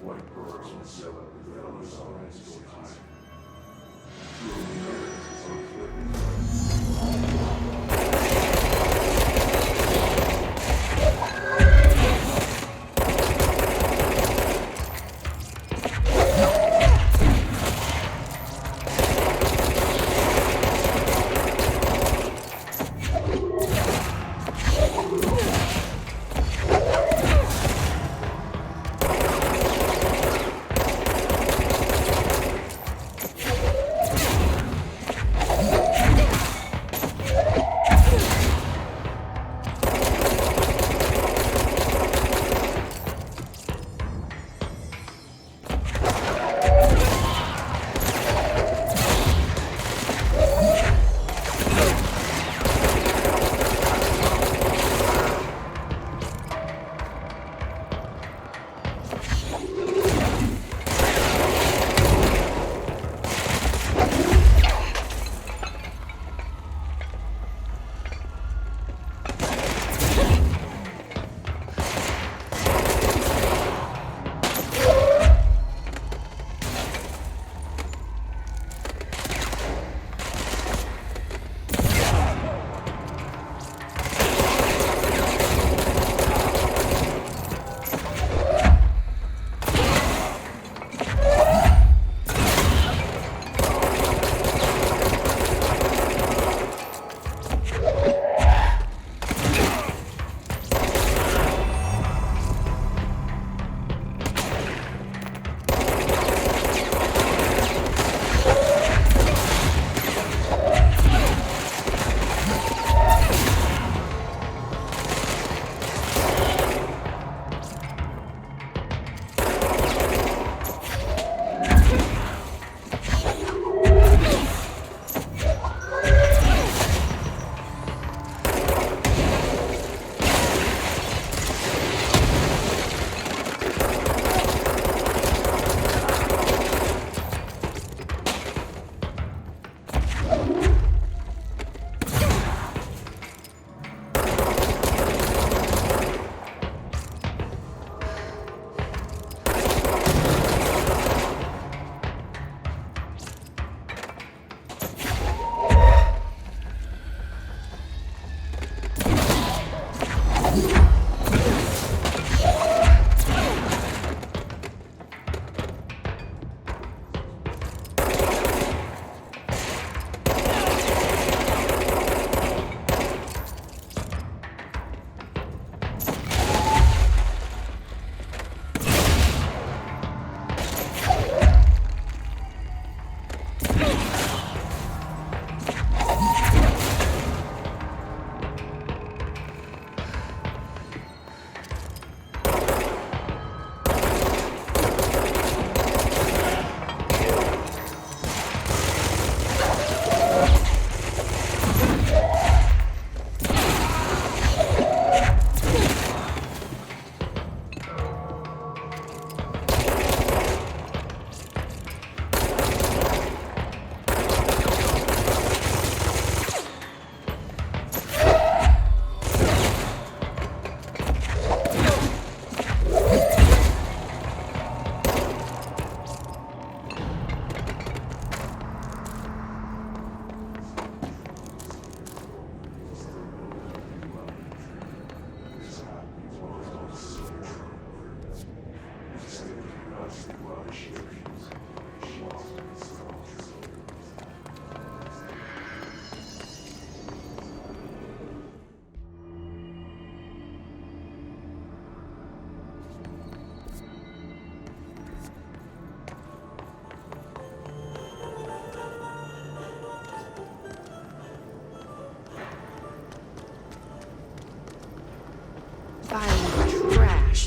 White pearls with yellow eyes torches.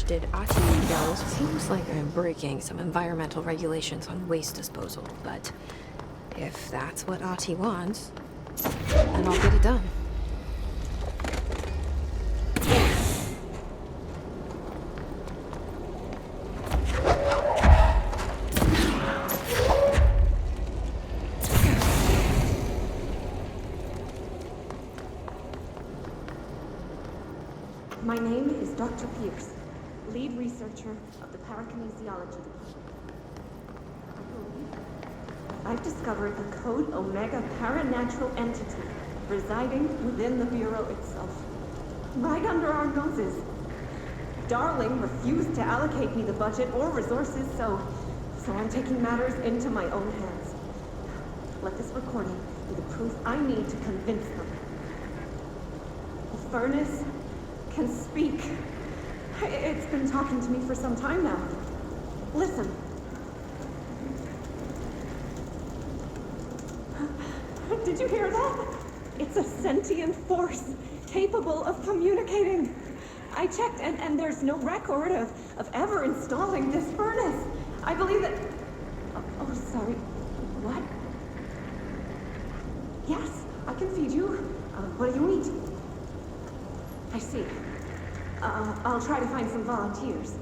Did Ati go? Seems like I'm breaking some environmental regulations on waste disposal, but if that's what Ati wants, then I'll get it done. My name is Dr. Pierce, lead researcher researcher of the parakinesiology department. I've discovered a Code Omega paranatural entity residing within the Bureau itself. Right under our noses. Darling refused to allocate me the budget or resources, so I'm taking matters into my own hands. Let this recording be the proof I need to convince them. The furnace can speak. It's been talking to me for some time now. Listen. Did you hear that? It's a sentient force capable of communicating. I checked, and there's no record of ever installing this furnace. I believe that... Oh, sorry. What? Yes, I can feed you. What do you eat? I see. I'll try to find some volunteers.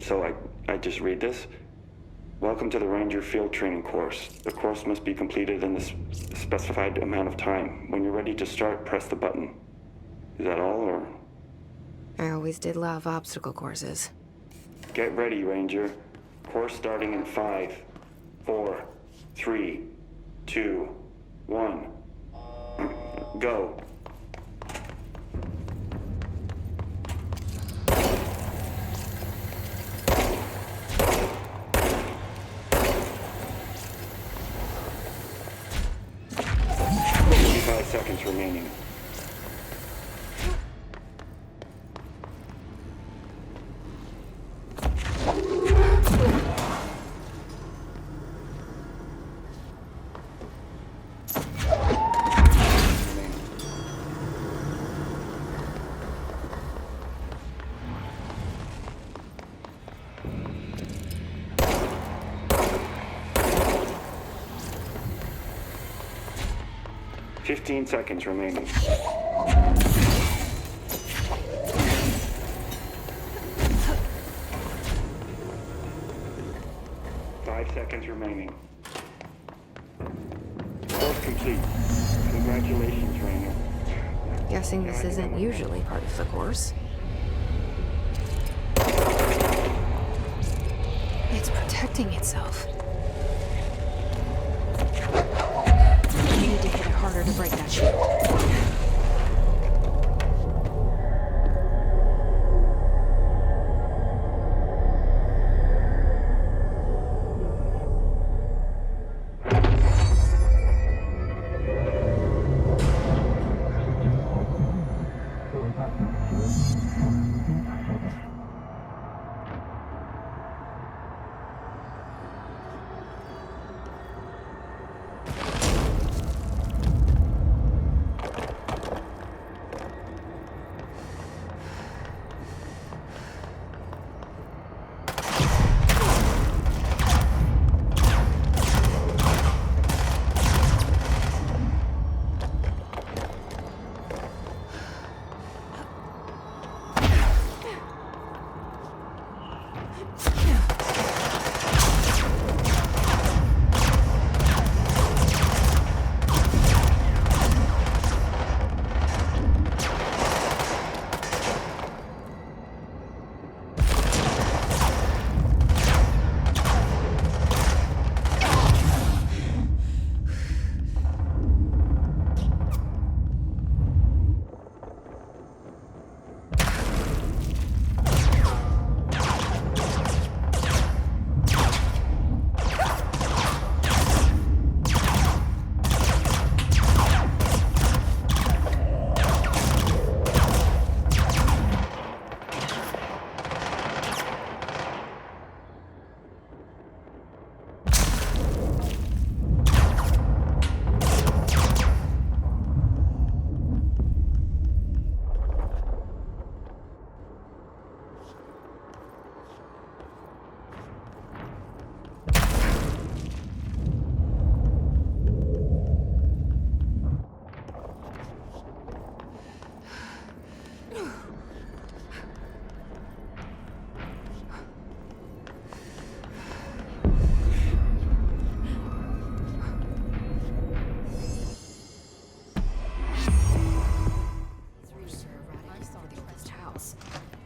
So I just read this. Welcome to the Ranger Field Training course. The course must be completed in the specified amount of time. When you're ready to start, press the button. Is that all, or? I always did love obstacle courses. Get ready, Ranger. Course starting in 5, 4, 3, 2, 1. Go. Seconds remaining. Fifteen seconds remaining. 5 seconds remaining. Course complete. Congratulations, Rainer. Guessing this isn't usually part of the course. It's protecting itself. I need to hit it harder to break that shield.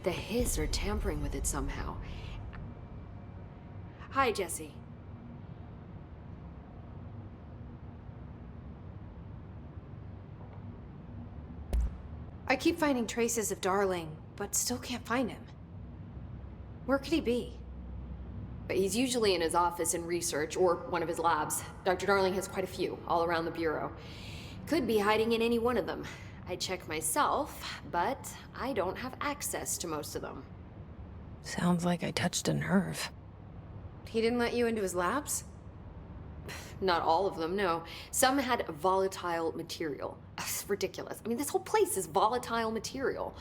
The Hiss are tampering with it somehow. Hi, Jesse. I keep finding traces of Darling, but still can't find him. Where could he be? But he's usually in his office in research, or one of his labs. Dr. Darling has quite a few, all around the Bureau. Could be hiding in any one of them. I check myself, but I don't have access to most of them. Sounds like I touched a nerve. He didn't let you into his labs? Not all of them, no. Some had volatile material. It's ridiculous. I mean, this whole place is volatile material.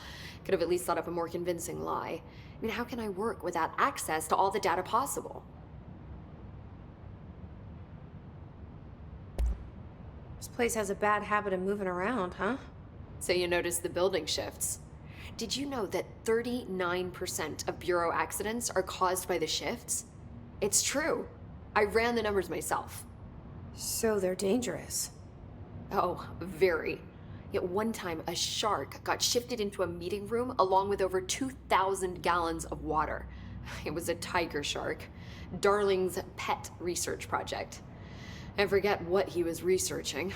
Could have at least thought up a more convincing lie. I mean, how can I work without access to all the data possible? This place has a bad habit of moving around, huh? So you notice the building shifts. did you know that 39% of Bureau accidents are caused by the shifts? It's true. I ran the numbers myself. So they're dangerous. Oh, very. Yet one time, a shark got shifted into a meeting room along with over 2,000 gallons of water. It was a tiger shark. Darling's pet research project. I forget what he was researching.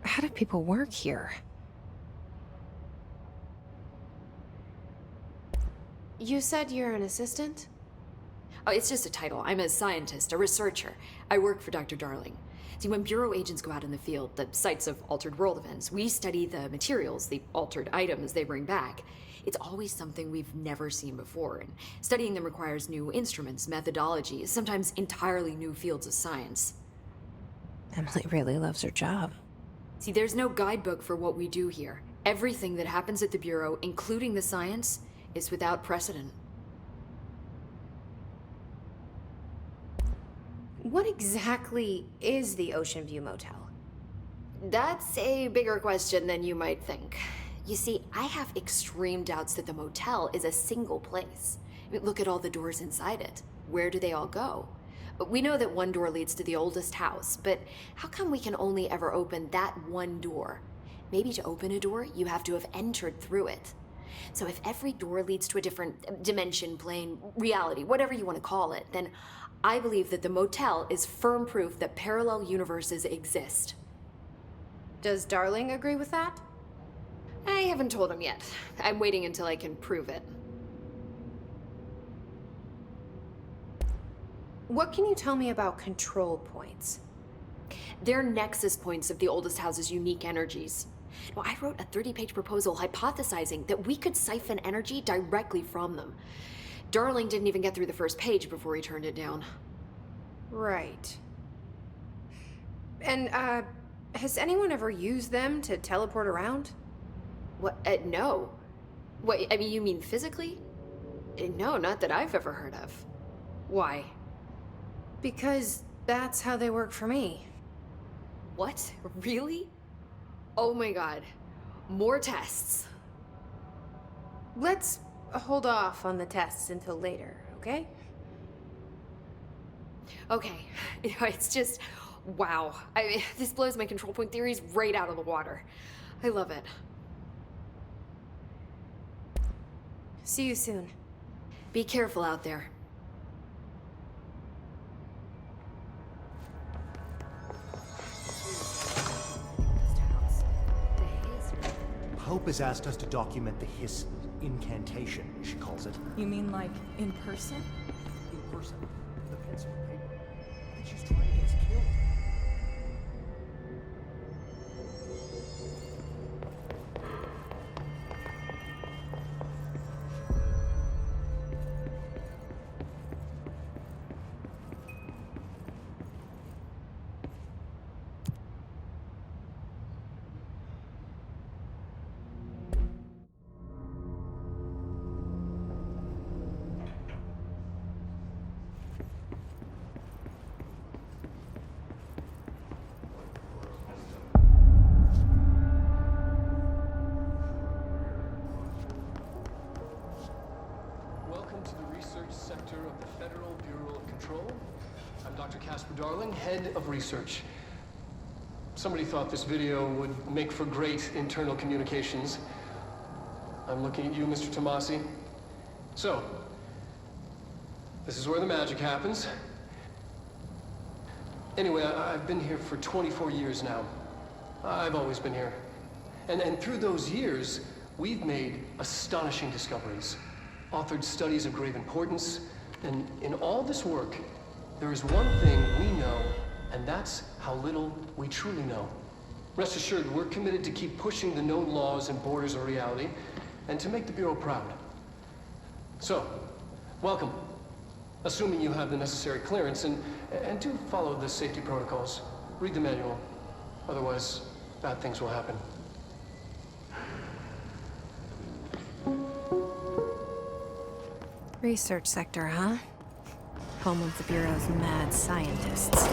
How do people work here? You said you're an assistant? Oh, it's just a title. I'm a scientist, a researcher. I work for Dr. Darling. See, when Bureau agents go out in the field, the sites of altered world events, we study the materials, the altered items they bring back. It's always something we've never seen before, and studying them requires new instruments, methodologies, sometimes entirely new fields of science. Emily really loves her job. See, there's no guidebook for what we do here. Everything that happens at the Bureau, including the science, is without precedent. What exactly is the Ocean View Motel? That's a bigger question than you might think. You see, I have extreme doubts that the motel is a single place. I mean, look at all the doors inside it. Where do they all go? We know that one door leads to the oldest house, but how come we can only ever open that one door? Maybe to open a door, you have to have entered through it. So if every door leads to a different dimension, plane, reality, whatever you want to call it, then I believe that the motel is firm proof that parallel universes exist. Does Darling agree with that? I haven't told him yet. I'm waiting until I can prove it. What can you tell me about control points? They're nexus points of the oldest house's unique energies. Now, I wrote a 30-page proposal hypothesizing that we could siphon energy directly from them. Darling didn't even get through the first page before he turned it down. Right. And, has anyone ever used them to teleport around? What? No. What, I mean, you mean physically? No, not that I've ever heard of. Why? Because that's how they work for me. What? Really? Oh my god. More tests. Let's hold off on the tests until later, okay? Okay. It's just, wow. I mean, this blows my control point theories right out of the water. I love it. See you soon. Be careful out there. Hope has asked us to document the hiss incantation, she calls it. You mean like in person? In person, with a pencil and paper. I think she's trying to get us killed. Welcome to the research sector of the Federal Bureau of Control. I'm Dr. Casper Darling, head of research. Somebody thought this video would make for great internal communications. I'm looking at you, Mr. Tomasi. So, this is where the magic happens. Anyway, I've been here for 24 years now. I've always been here. And through those years, we've made astonishing discoveries, authored studies of grave importance, and in all this work, there is one thing we know, and that's how little we truly know. Rest assured, we're committed to keep pushing the known laws and borders of reality, and to make the Bureau proud. So, welcome. Assuming you have the necessary clearance, and do follow the safety protocols. Read the manual. Otherwise, bad things will happen. Research sector, huh? Home of the Bureau's mad scientists.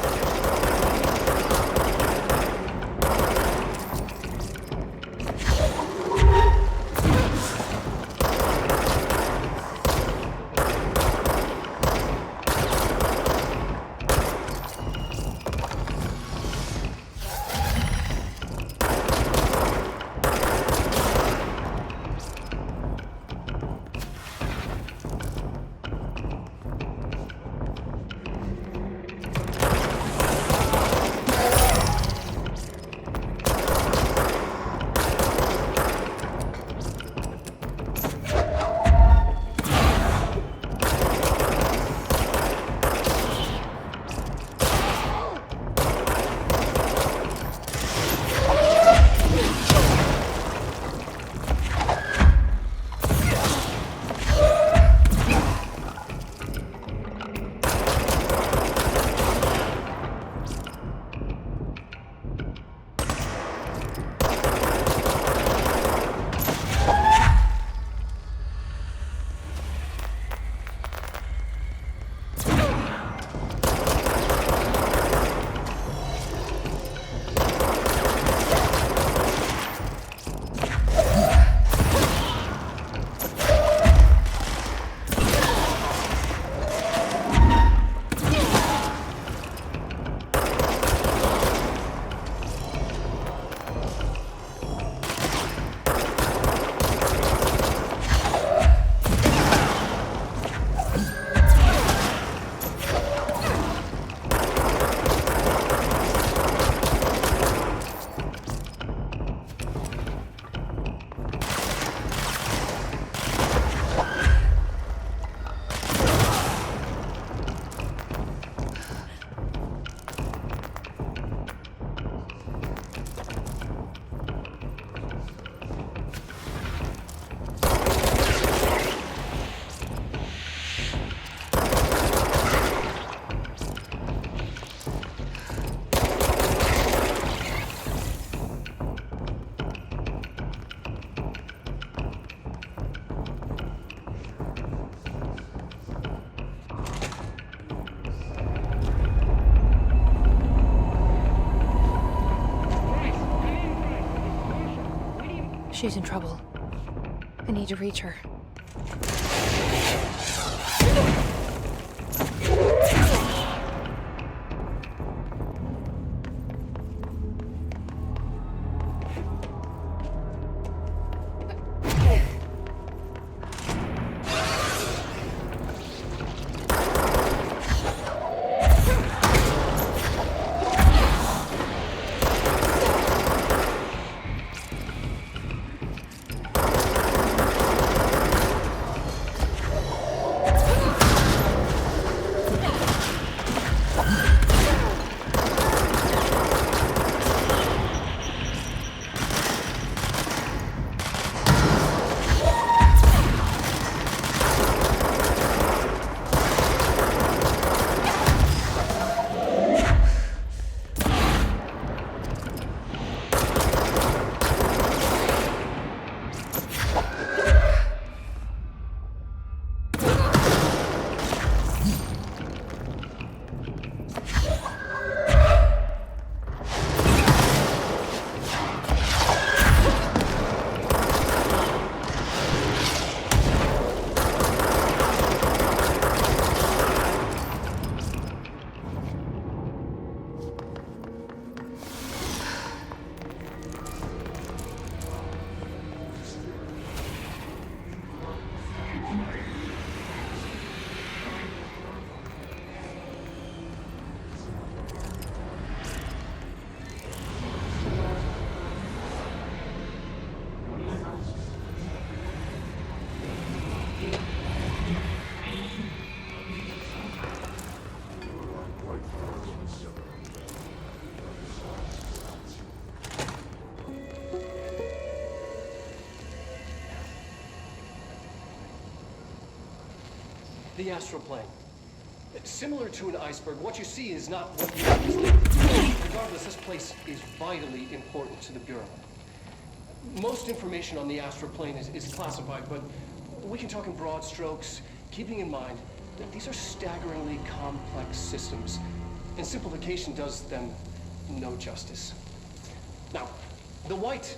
She's in trouble. I need to reach her. The astral plane. Similar to an iceberg, what you see is not what you see. Regardless, this place is vitally important to the Bureau. Most information on the astral plane is classified, but we can talk in broad strokes, keeping in mind that these are staggeringly complex systems, and simplification does them no justice. Now, the white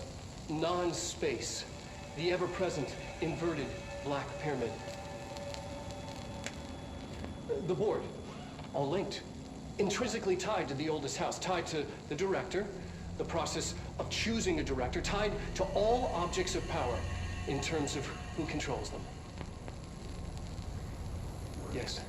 non-space, the ever-present inverted black pyramid, the board, all linked, intrinsically tied to the oldest house, tied to the director, the process of choosing a director, tied to all objects of power in terms of who controls them. Yes.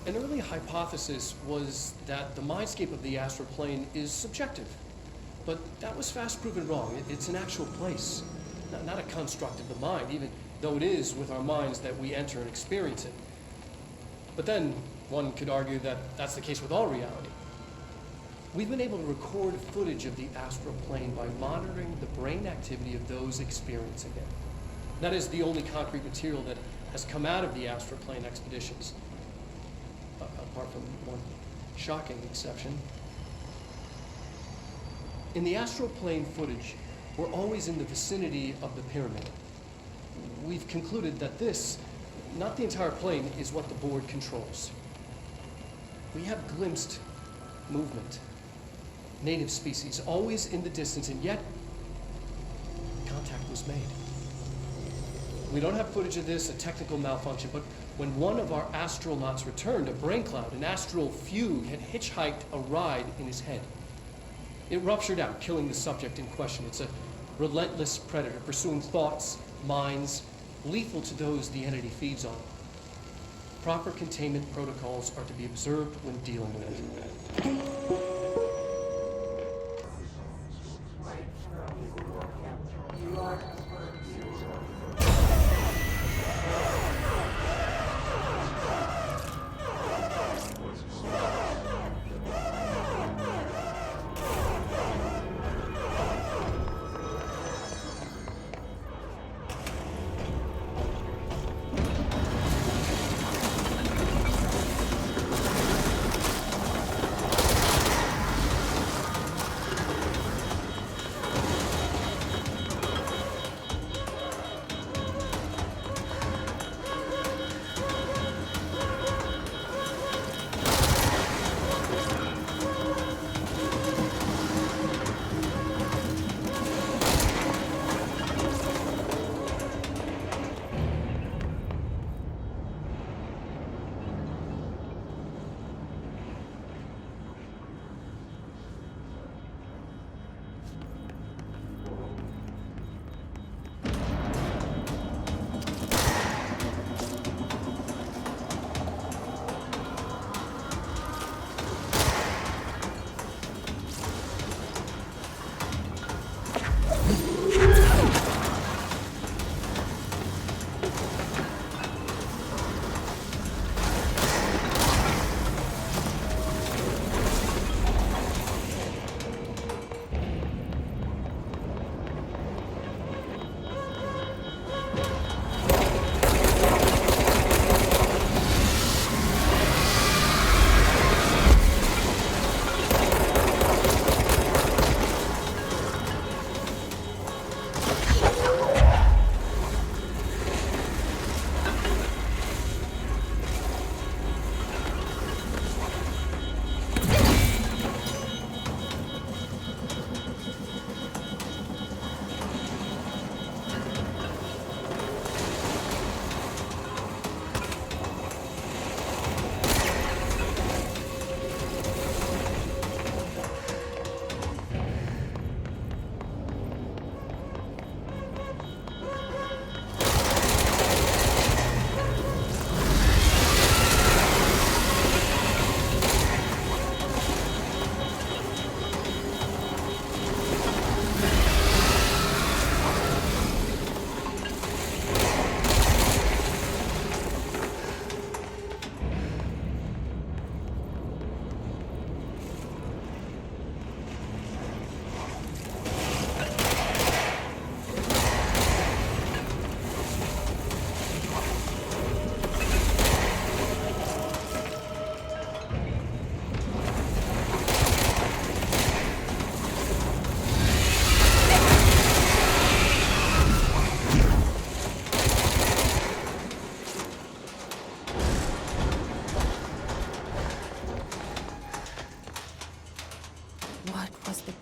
An early hypothesis was that the mindscape of the astral plane is subjective, but that was fast proven wrong. It's an actual place, not a construct of the mind, even though it is with our minds that we enter and experience it. But then one could argue that that's the case with all reality. We've been able to record footage of the astral plane by monitoring the brain activity of those experiencing it. That is the only concrete material that has come out of the astral plane expeditions, apart from one shocking exception. In the astral plane footage, we're always in the vicinity of the pyramid. We've concluded that this, not the entire plane, is what the board controls. We have glimpsed movement. native species, always in the distance, and yet contact was made. We don't have footage of this, a technical malfunction, but when one of our astronauts returned, a brain cloud, an astral fugue, had hitchhiked a ride in his head. It ruptured out, killing the subject in question. It's a relentless predator, pursuing thoughts, minds, lethal to those the entity feeds on. Proper containment protocols are to be observed when dealing with it.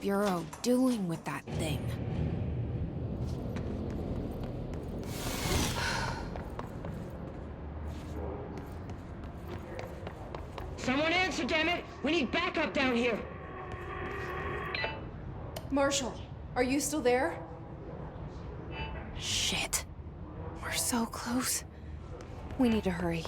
Bureau doing with that thing? Someone answer, damn it! We need backup down here! Marshall, are you still there? Shit. We're so close. We need to hurry.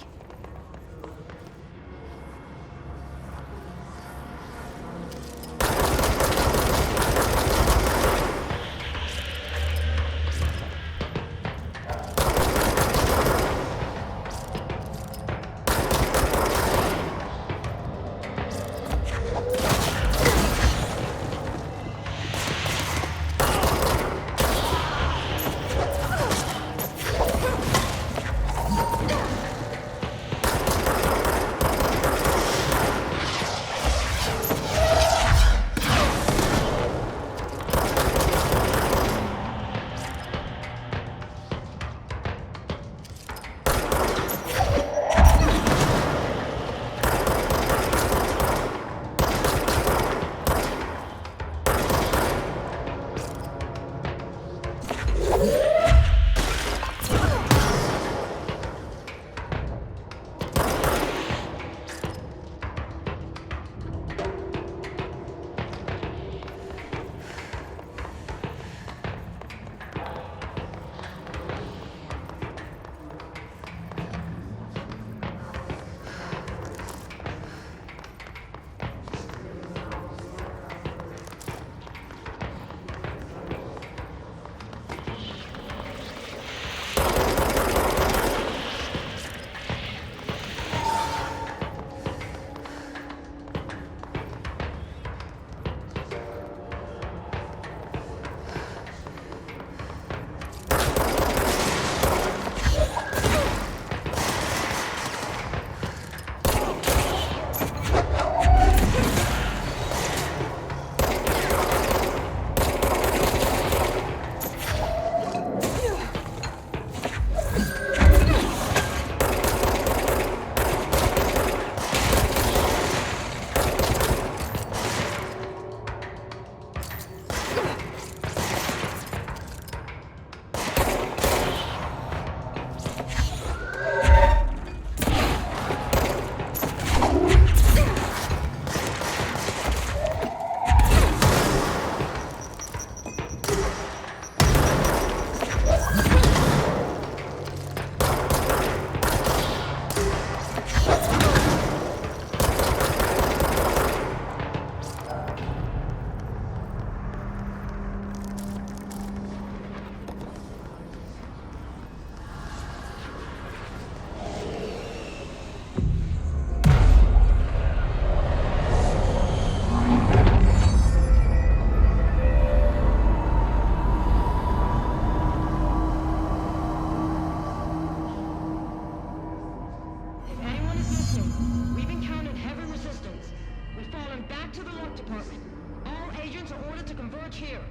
to converge here.